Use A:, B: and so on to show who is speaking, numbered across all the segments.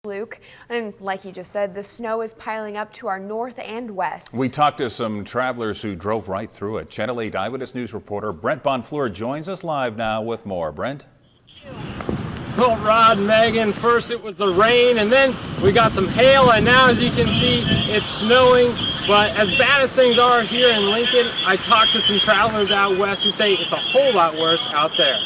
A: Luke, and like you just said, the snow is piling up to our north and west.
B: We talked to some travelers who drove right through it. Channel 8 Eyewitness News reporter Brent Bonfleur joins us live now with more. Brent?
C: Well, Rod, Megan, first it was the rain, and then we got some hail, and now as you can see, it's snowing. But as bad as things are here in Lincoln, I talked to some travelers out west who say it's a whole lot worse out there.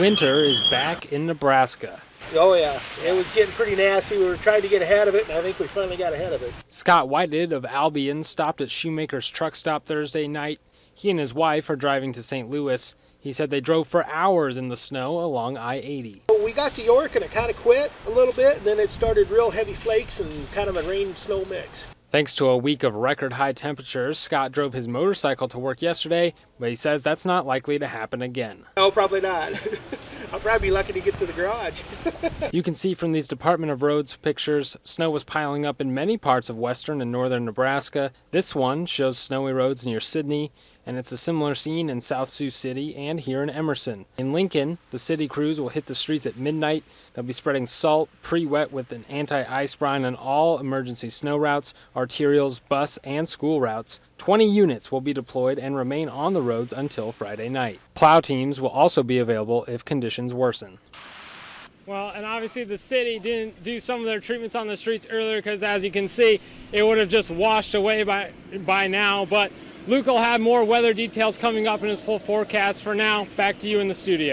C: Winter is back in Nebraska.
D: Oh yeah, it was getting pretty nasty. We were trying to get ahead of it, and I think we finally got ahead of it.
C: Scott Whited of Albion stopped at Shoemaker's truck stop Thursday night. He and his wife are driving to St. Louis. He said they drove for hours in the snow along I-80.
D: We got to York and it kind of quit a little bit, and then it started real heavy flakes and kind of a rain-snow mix.
C: Thanks to a week of record high temperatures, Scott drove his motorcycle to work yesterday, but he says that's not likely to happen again.
D: No, probably not. I'll probably be lucky to get to the garage.
C: You can see from these Department of Roads pictures, snow was piling up in many parts of western and northern Nebraska. This one shows snowy roads near Sidney, and it's a similar scene in South Sioux City and here in Emerson. In Lincoln, the city crews will hit the streets at midnight. They'll be spreading salt, pre-wet with an anti-ice brine on all emergency snow routes, arterials, bus, and school routes. 20 units will be deployed and remain on the roads until Friday night. Plow teams will also be available if conditions worsen. Well, and obviously the city didn't do some of their treatments on the streets earlier because, as you can see, it would have just washed away by now. But Luke will have more weather details coming up in his full forecast. For now, back to you in the studio.